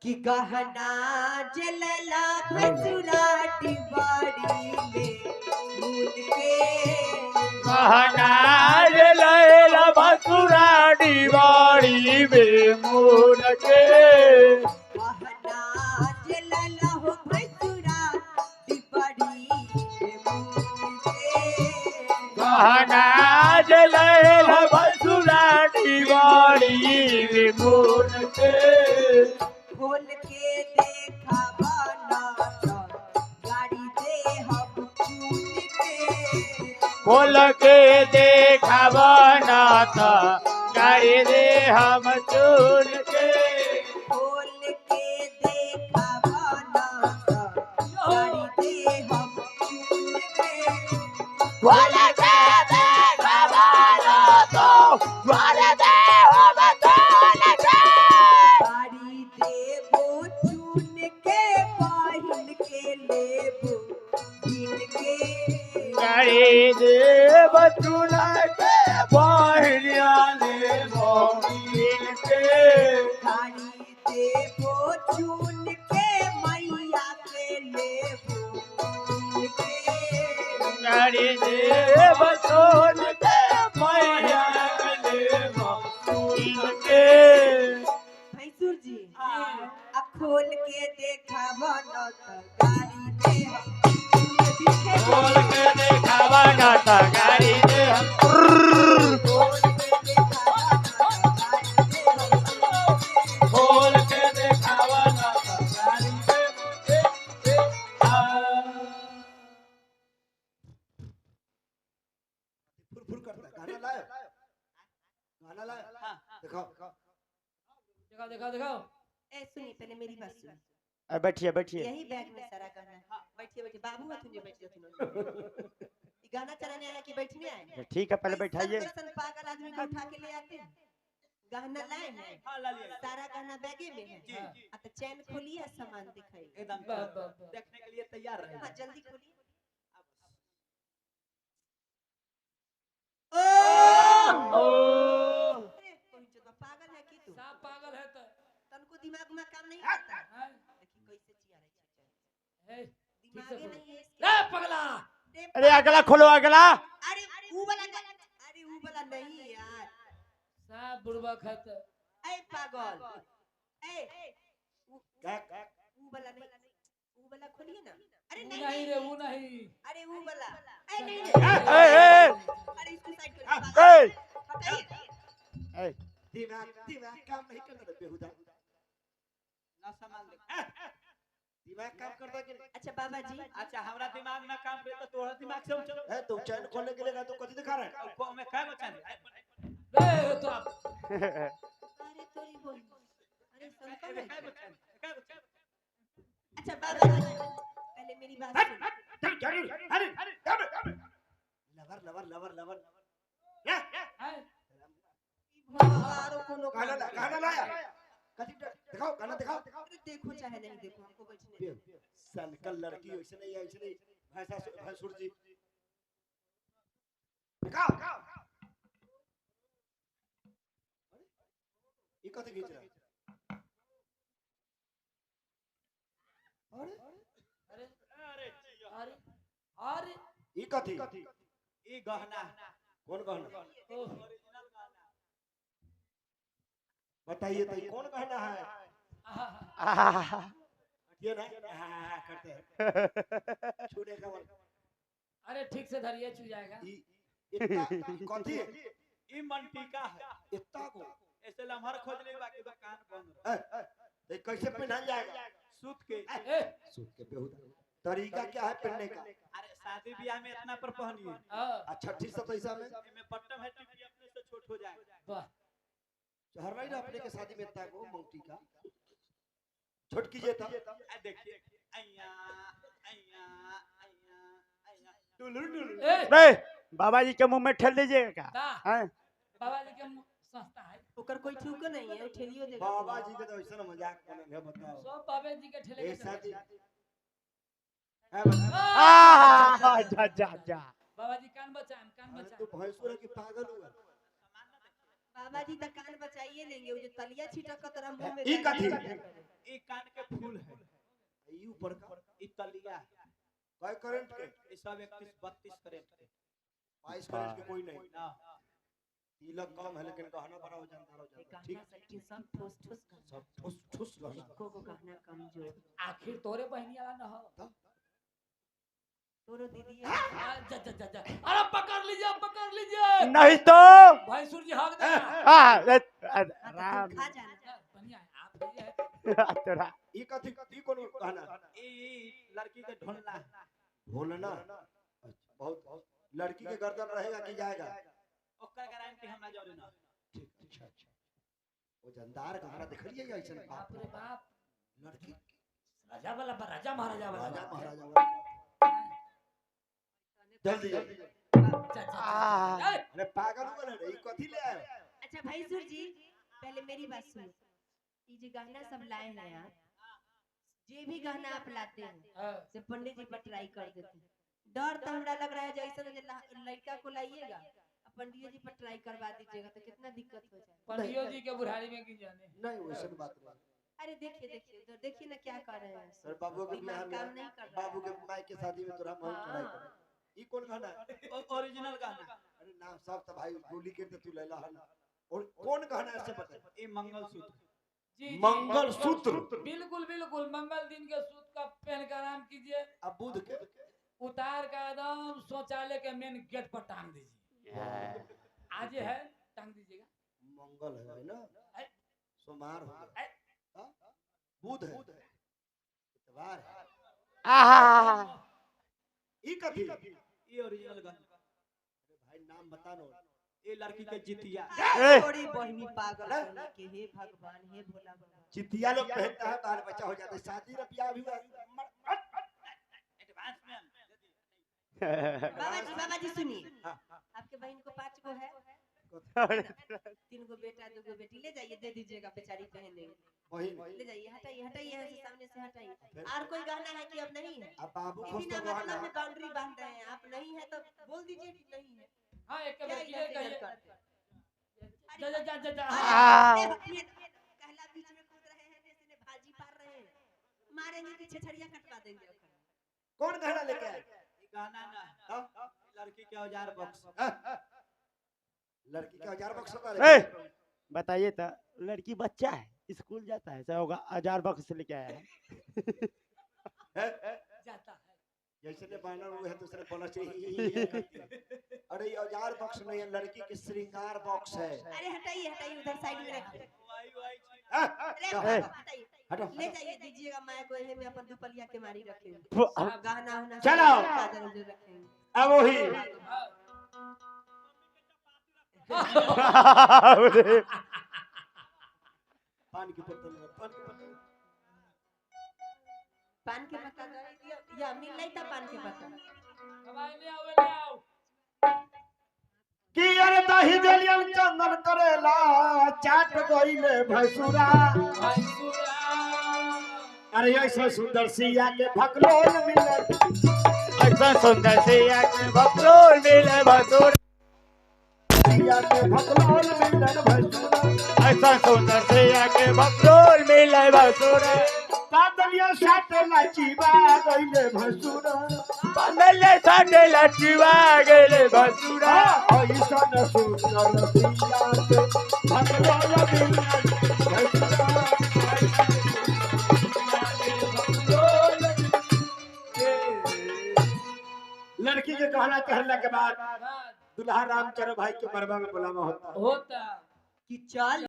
कि गहना जलला भसुराटी बाड़ी में भूल के गहना जलला भसुराटी बाड़ी में मूल के गहना जलला हो भसुराटी बाड़ी में भूल के गहना जलला भसुराटी बाड़ी में मूल के खोल के देखा बना गाड़ी दे हम चून के खोल के देखा बना था गाड़ी दे हम चुन के खोल के देखा बना गाड़ी दे हम चून के खोल के देखा बना तो गाड़ी दे हम चुन के गाड़ी देबो चून के पहिन के लेबो गिन के गाड़ी दे बचुना के बहरिया ले मोहिन के गाड़ी देबो चून के मैया के लेबो गिन के गाड़ी दे बचुन के मैया ले मोहिन के भैंसुर जी अब खोल के देखा बना गाड़ी दे हम दिखे खोल के देखावा नाता गाड़ी दे हम खोल के देखा खोल के देखावा नाता गाड़ी दे फुर करता है गाना लाए दिखाओ दिखाओ दिखाओ दिखाओ ए सुनी पहले मेरी बात सुन बैठिए बैठिए यही बैग में सारा गाना है बैठिए बैठिए बाबू हथुन जो बैठ जाते ये गाना चलाने आया कि बैठने आए ठीक है पहले बैठाइए सन पागल आदमी को उठा के ले आते हैं गाना लाए हैं सारा गाना बैगे में है तो चैन खोलिए सामान दिखाइए एकदम देखने के लिए तैयार रहे हाँ जल्दी खोलिए अरे कोई जो पागल है कि तू सब पागल है तो तनको दिमाग में काम नहीं करता देखिए कैसे चिया रहे ए दिमाग ही नहीं है इसके रे पगला रे अरे अगला खोलो अगला अरे वो वाला नहीं यार सब बुढ़वा खत ए पागल ए वो वाला नहीं वो वाला खोलिए ना अरे नहीं नहीं रे वो नहीं अरे वो वाला ए नहीं ए अरे इसको साइड करो ए हटाइए दिमाग काम नहीं करता बेहुदा ना सामान देख दिमाग काम करता कि नहीं अच्छा बाबा जी अच्छा हमरा दिमाग ना काम करे तो तोहरा दिमाग से चलो है तो चैन खोलने के लिए तो कथी दिखा रहा है को में काय बचन ए तो आप अरे तोरी बोल अरे संकल है काय बचन अच्छा बाबा जी पहले मेरी बात सुन लवर भगवान कोनो गाना लाया कथी दिखाओ गाना दिखाओ अरे देखो चाहे नहीं देखो हमको बैठने दो सनकल लड़की ऐसे नहीं भैंसुर जी दिखाओ ये कथी खींच रहा है अरे अरे अरे ये कथी ई गहना कौन गहना ओरिजिनल गहना बताइए तो ये कौन गहना है ये ना करते हैं छूने का मन अरे ठीक से धरिए छू जाएगा इतना कथी ई मनटीका है इतना को ऐसे लम्हर खोज ले बाकी दुकान बंद तो कैसे पहनाया जाएगा सूत के ए सूट के बेहुदा तरीका क्या है पहनने का अरे शादी ब्याह में इतना पर पहनिए छठी सतैसा में में बटन है टिकी अपने से छोट हो जाएगा वाह हरवाई ना अपने के शादी में इतना को मंगटी का छोट कीजिए था देखिए अय्या अय्या अय्या अय्या टुलुर ए बाबा जी के मुंह में ठेल दीजिएगा का हैं? बाबा जी के सस्ता है ओकर कोई ठुक नहीं है ठेलियो देगा बाबा जी के तो ऐसा ना मजाक बनल है बताओ सब बाबा जी के ठेले ए के शादी चलते। है बताओ जा जा जा बाबा जी कान बचाएं तू बचाएं भैंसुर की पागल हुआ बाबा जी तो कान बचाइए लेंगे वो जो तलिया छिटक तरह मुंह में ई कथी? जाके ये कान के फूल है, ई ऊपर का ये तलिया है, काय करंट के ये सब 31-32 करेंट के 22 करंट के कोई नहीं ना। तिलक कम है लेकिन गहना बड़ा हो जाता ठीक गहना सच्ची सब ठोस ठोस गहना सब ठुस ठुस गहना को गहना कमजोर आखिर तोरे बहनी वाला न हो। तोरो दीदी जा जा जा जा, अरे पकड़ लीजिए नहीं तो भैंसुर जी हक दे। राम खा जाना बढ़िया है, आप ये तोरा ई कथी ई कोनो गहना ये लड़की के ढोलना है, भोलना अच्छा बहुत लड़की के गर्दन रहेगा कि जाएगा ओकर गारंटी हमरा जरूर ना। ठीक अच्छा वो जनदार गहना देखलिए ऐसे बाप रे बाप, लड़की राजा वाला राजा महाराजा वाला राजा महाराजा वाला जल्दी जल्दी अरे पागल हो गए ई कथी ले आए अच्छा भैंसुर जी पहले मेरी बात सुनो, ये जो गहना सब लाए हैं आप, जे भी गहना आप लाते हैं से पंडित जी पर ट्राई कर देते हैं। डर तो हमरा लग रहा है जैसे लड़का को लाइएगा पंडित जी पर ट्राई करवा दीजिएगा तो कितना दिक्कत हो जाए। पंडियो जी के बुढ़ारी में की जाने। नहीं वैसे बात नहीं अरे देखिए ना क्या कर रहे हैं सर बाबू के दिमाग बियाह काम में नहीं कर रहा बाबू के माई के शादी में तोरा मोहन चढ़ाई हाँ। करे ई कौन गहना है? ओरिजिनल गाना अरे नाम सब तो भाई गोली के तू ले ला और कौन गहना है से बता ये मंगलसूत्र, जी मंगलसूत्र बिल्कुल बिल्कुल, मंगल दिन के सूत्र का पहन कर आराम कीजिए, अब बुध के उतार का एकदम शौचालय के मेन गेट पर टांग दीजिए। आज है टांग दीजिएगा। मंगल है ना ऐ। सोमवार हो गया हाँ? बुध है इतवार है आहा ई कथी ये ओरिजिनल गाना। अरे भाई नाम बता नो ये लड़की के जितिया, ए। थोड़ी बहनी पागल होने के हे भगवान हे भोला बाबा। चितिया लोग पहनता है बाल बच्चा हो जाता है शादी रे ब्याह भी हुआ एडवांस में बाबा जी सुनिए, हाँ। आपके बहन को 5 गो है, 3 गो बेटा 2 गो बेटी, ले जाइए दे दीजिएगा बेचारी पहनेंगे। वही ले जाइए हटाइए हटाइए यहाँ से सामने से हटाइए। और कोई गहना है कि अब नहीं है? अब बाबू इसी खुश ना तो गहना मतलब में बाउंड्री बांध रहे हैं, आप नहीं है तो बोल दीजिए कि नहीं है। हाँ एक क्या बार इधर क्लियर से इधर कहिए। करते हैं? जा जा जा जा कहला बीच में कूद रहे हैं, जैसे ने भाजी पार रहे हैं, मारेंगे कि छछड़िया कटवा देंगे ओकर। कौन गहना लेके आए ये गाना ना हाँ? लड़की के औजार बॉक्स। लड़की का 1000 बक्स होता ए, है बताइए तो लड़की बच्चा है स्कूल जाता है होगा 1000 बक्स से लेके आया है जाता है। जैसे ने बैनर हुए है दूसरे बोला चाहिए अरे ये 1000 बक्स नहीं है लड़की की श्रृंगार बॉक्स है अरे हटाइए हटाइए उधर साइड में रखिए। वाई अरे ए। हटाइए हटो ले जाइए दीजिएगा, मैं को यही में अपन दुपलिया के मारी रखेंगे। अब गहना होना चलो। काजल उजल रखेंगे। वही पानी की बोतल पान के पत्ता दे दिया या मिल नहीं था पान के पत्ता। हवाई ले आओ ले आओ। कि अरे दही दलियन चंदन करेला चाट गइले भसुरा भैंसुरा अरे ऐसा सुंदर सिया के भकलोल मिले ऐसा सुंदर से आके बकरोल मिले बसुर सिया के भकलोल मिले भसुरा ऐसा सुंदर से आके बकरोल मिले बसुर दलिया साटे लाचीबा गइले भसुरा बंदले साटे लचीवा गेले बसुरा ऐसा सुंदर सिया के भकलोल मिले भसुरा लड़की के कहना कहला के बाद दुल्हा रामचंद्र भाई के मरबा में बुलावा होता होता कि चल